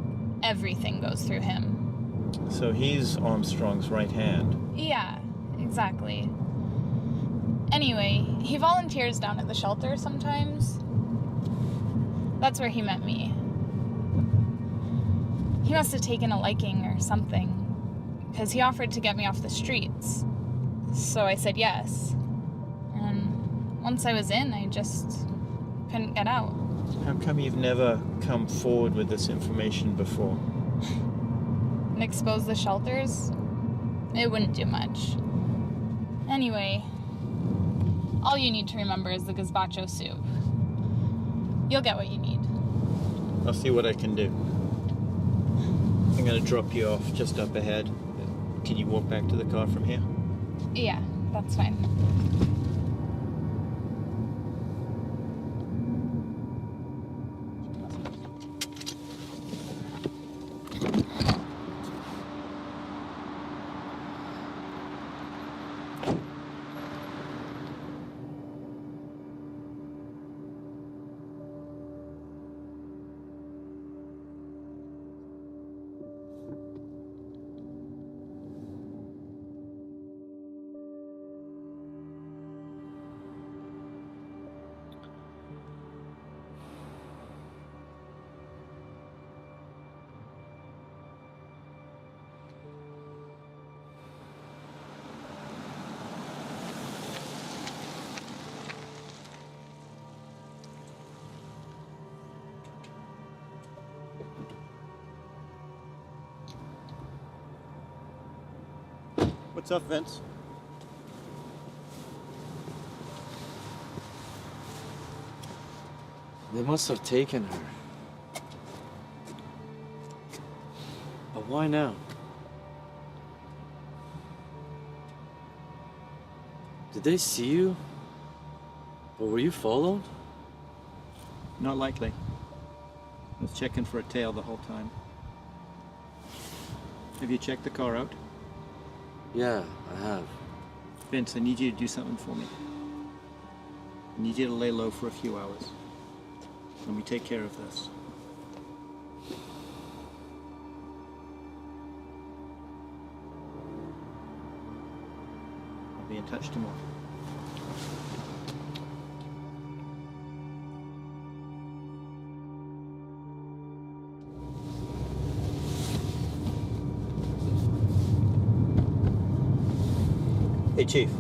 everything goes through him. So he's Armstrong's right hand. Yeah, exactly. Anyway, he volunteers down at the shelter sometimes. That's where he met me. He must have taken a liking or something, because he offered to get me off the streets. So I said yes. And once I was in, I just couldn't get out. How come you've never come forward with this information before? And expose the shelters? It wouldn't do much. Anyway, all you need to remember is the gazpacho soup. You'll get what you need. I'll see what I can do. I'm gonna drop you off just up ahead. Can you walk back to the car from here? Yeah, that's fine. What's up, Vince? They must have taken her. But why now? Did they see you? Or were you followed? Not likely. I was checking for a tail the whole time. Have you checked the car out? Yeah, I have. Vince, I need you to do something for me. I need you to lay low for a few hours. Let me take care of this. I'll be in touch tomorrow. Hey, Chief.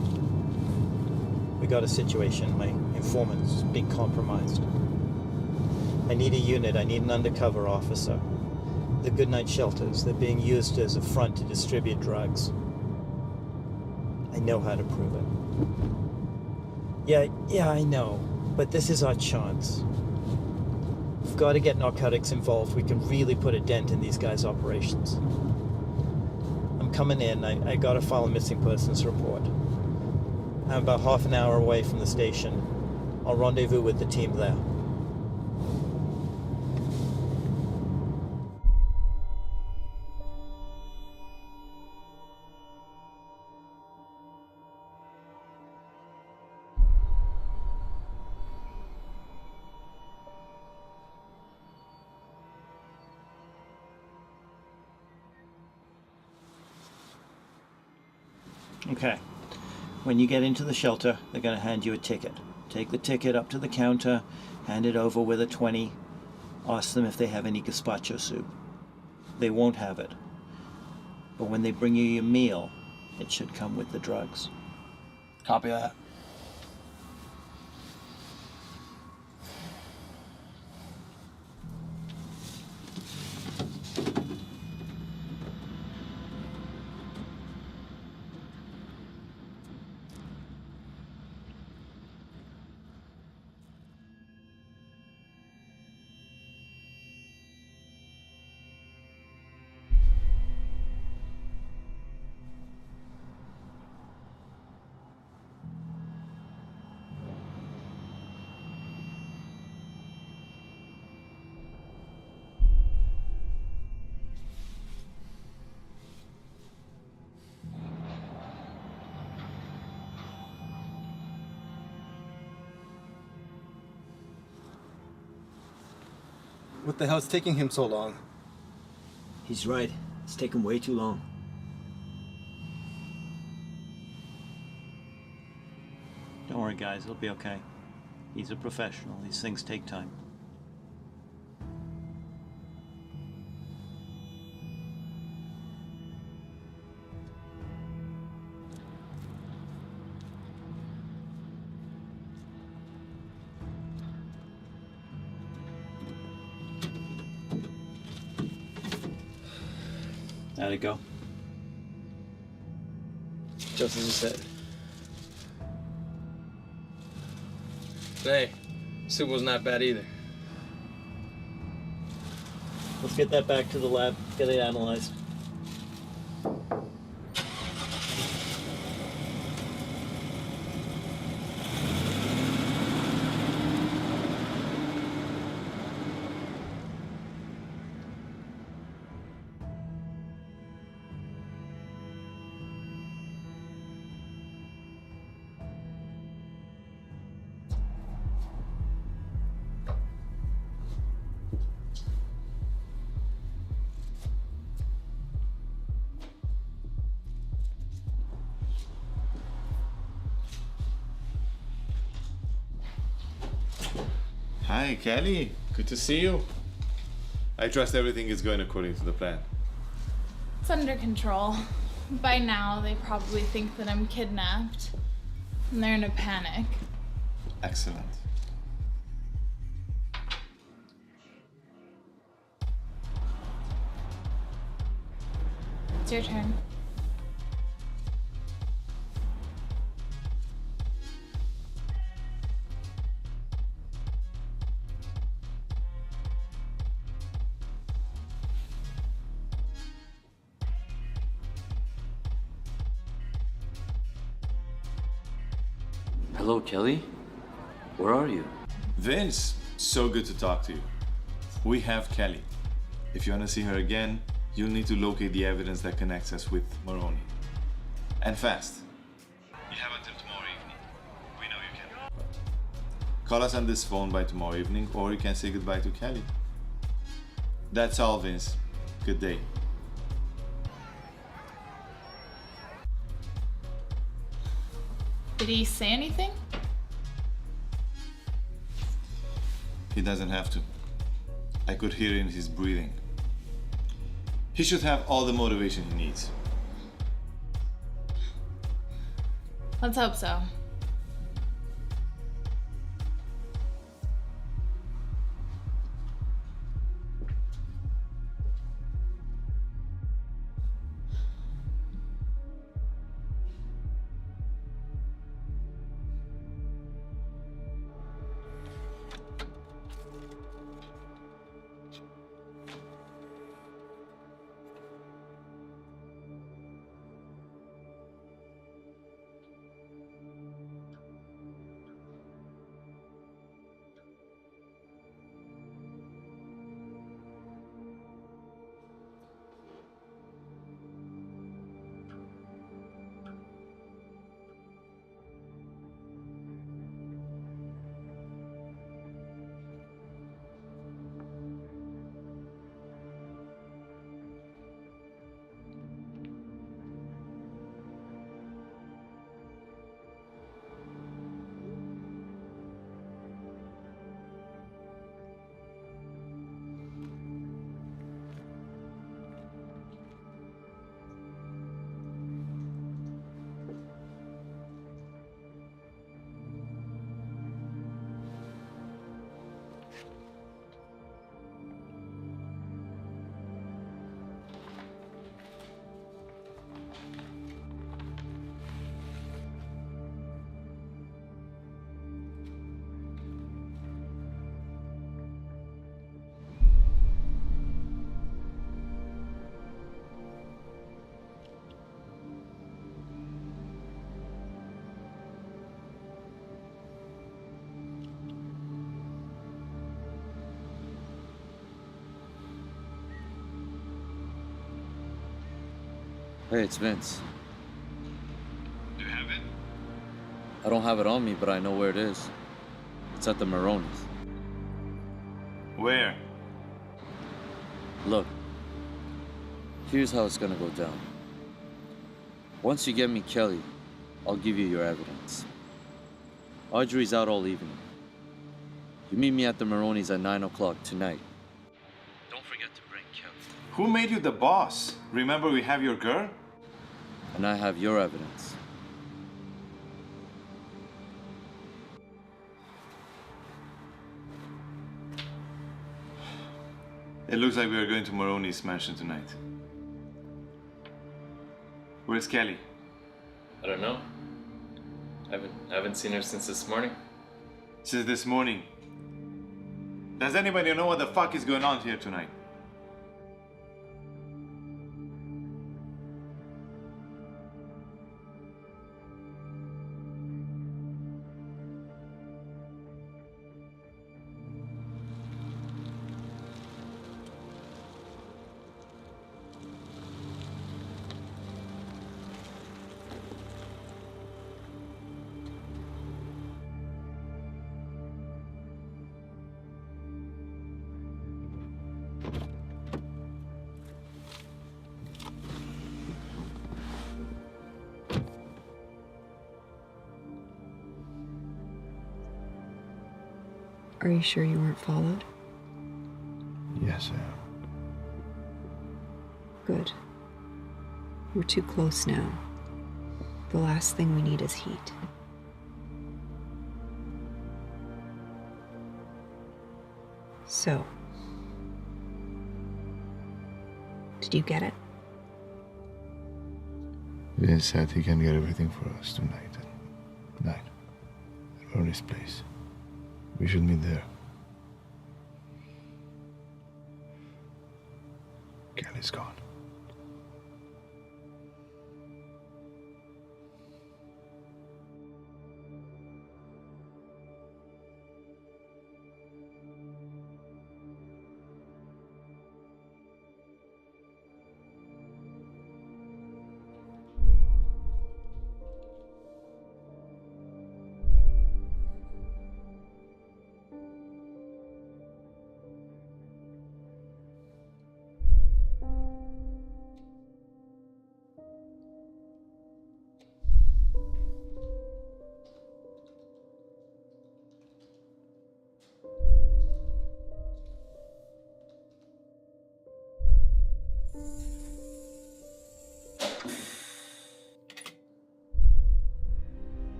We got a situation. My informant's being compromised. I need a unit. I need an undercover officer. The Goodnight Shelters, they're being used as a front to distribute drugs. I know how to prove it. Yeah, I know. But this is our chance. We've got to get narcotics involved. We can really put a dent in these guys' operations. I'm coming in. I got to file a missing persons report. I'm about half an hour away from the station. I'll rendezvous with the team there. Okay. When you get into the shelter, they're going to hand you a ticket. Take the ticket up to the counter, hand it over with a 20. Ask them if they have any gazpacho soup. They won't have it. But when they bring you your meal, it should come with the drugs. Copy that. What the hell's taking him so long? He's right. It's taken way too long. Don't worry, guys. It'll be okay. He's a professional. These things take time. How'd it go? Just as you said. Hey, soup wasn't that bad either. Let's get that back to the lab, get it analyzed. Hi, Kelly. Good to see you. I trust everything is going according to the plan. It's under control. By now, they probably think that I'm kidnapped. And they're in a panic. Excellent. It's your turn. Hello, Kelly. Where are you? Vince, so good to talk to you. We have Kelly. If you want to see her again, you'll need to locate the evidence that connects us with Maroney. And fast. You have until tomorrow evening. We know you can. Call us on this phone by tomorrow evening, or you can say goodbye to Kelly. That's all, Vince. Good day. Did he say anything? He doesn't have to. I could hear it in his breathing. He should have all the motivation he needs. Let's hope so. Hey, it's Vince. Do you have it? I don't have it on me, but I know where it is. It's at the Maroney's. Where? Look, here's how it's gonna go down. Once you get me Kelly, I'll give you your evidence. Audrey's out all evening. You meet me at the Maroney's at 9 o'clock tonight. Don't forget to bring Kelly. Who made you the boss? Remember we have your girl? And I have your evidence. It looks like we are going to Maroney's mansion tonight. Where's Kelly? I don't know. I haven't seen her since this morning. Since this morning. Does anybody know what the fuck is going on here tonight? Are you sure you weren't followed? Yes, I am. Good. We're too close now. The last thing we need is heat. So, did you get it? Vince said he can get everything for us tonight at 9 at Ronnie's place. We should meet there. Kelly's gone.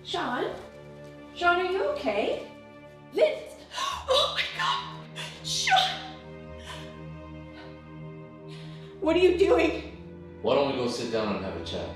Sean? Sean, are you okay? Vince! Oh my God! Sean! What are you doing? Why don't we go sit down and have a chat?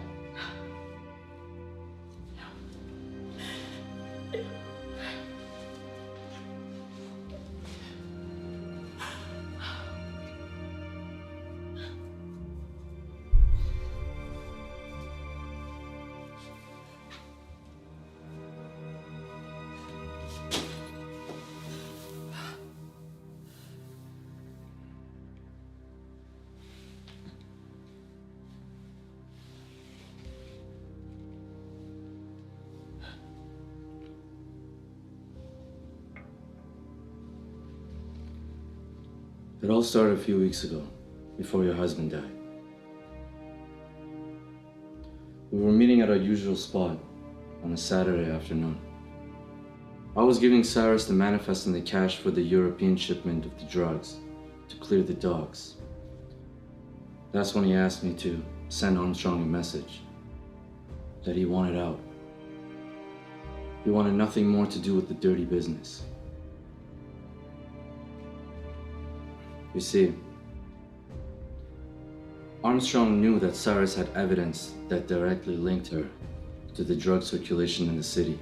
It all started a few weeks ago, before your husband died. We were meeting at our usual spot on a Saturday afternoon. I was giving Cyrus the manifest and the cash for the European shipment of the drugs to clear the dogs. That's when he asked me to send Armstrong a message that he wanted out. He wanted nothing more to do with the dirty business. You see, Armstrong knew that Cyrus had evidence that directly linked her to the drug circulation in the city.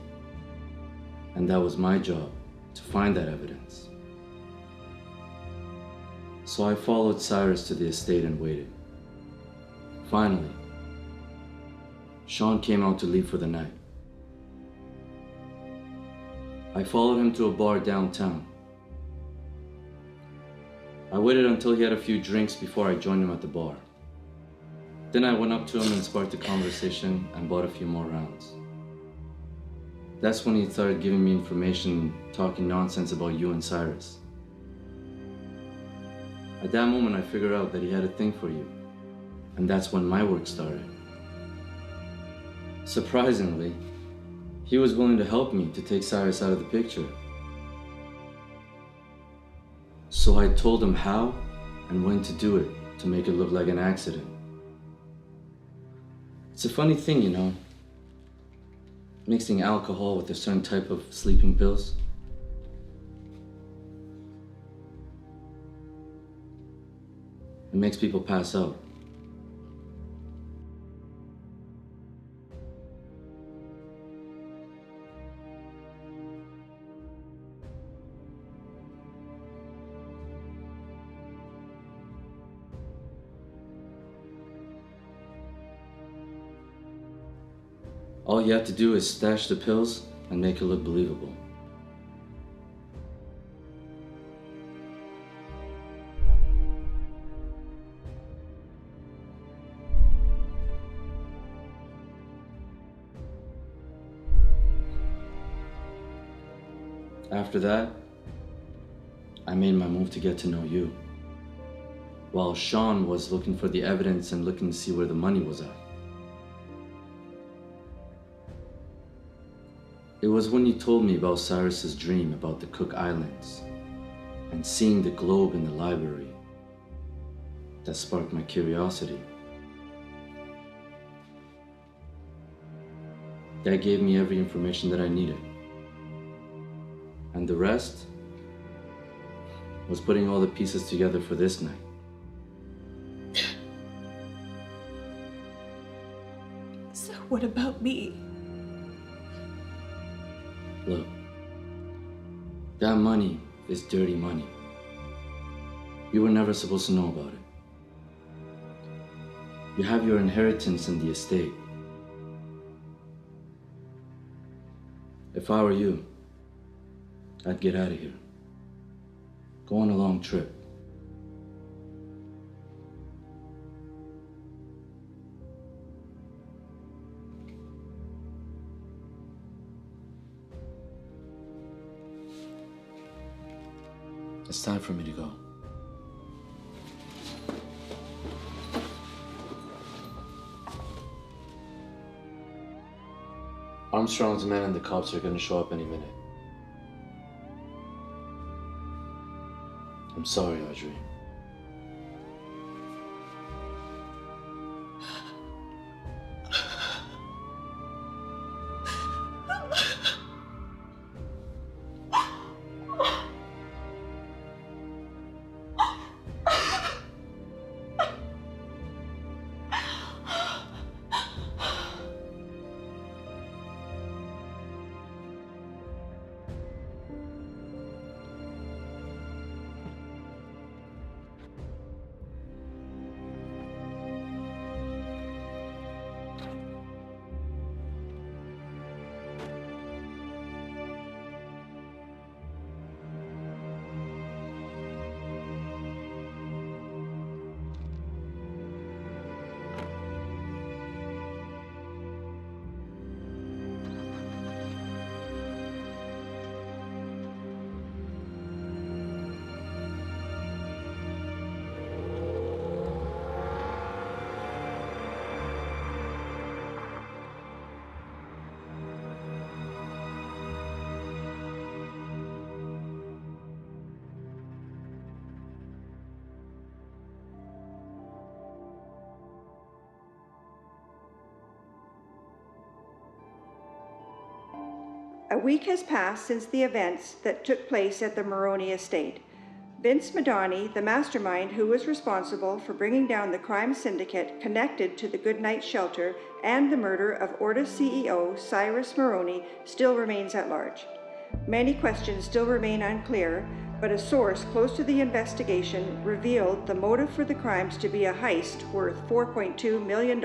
And that was my job, to find that evidence. So I followed Cyrus to the estate and waited. Finally, Sean came out to leave for the night. I followed him to a bar downtown. I waited until he had a few drinks before I joined him at the bar. Then I went up to him and sparked a conversation and bought a few more rounds. That's when he started giving me information, talking nonsense about you and Cyrus. At that moment, I figured out that he had a thing for you, and that's when my work started. Surprisingly, he was willing to help me to take Cyrus out of the picture. So I told him how and when to do it to make it look like an accident. It's a funny thing, you know, mixing alcohol with a certain type of sleeping pills. It makes people pass out. All you have to do is stash the pills and make it look believable. After that, I made my move to get to know you, while Sean was looking for the evidence and looking to see where the money was at. It was when you told me about Cyrus's dream about the Cook Islands and seeing the globe in the library that sparked my curiosity. That gave me every information that I needed. And the rest was putting all the pieces together for this night. So what about me? Look, that money is dirty money. You were never supposed to know about it. You have your inheritance in the estate. If I were you, I'd get out of here. Go on a long trip. It's time for me to go. Armstrong's men and the cops are going to show up any minute. I'm sorry, Audrey. A week has passed since the events that took place at the Maroney estate. Vince Madani, the mastermind who was responsible for bringing down the crime syndicate connected to the Goodnight Shelter and the murder of Orta's CEO, Cyrus Maroney, still remains at large. Many questions still remain unclear, but a source close to the investigation revealed the motive for the crimes to be a heist worth $4.2 million.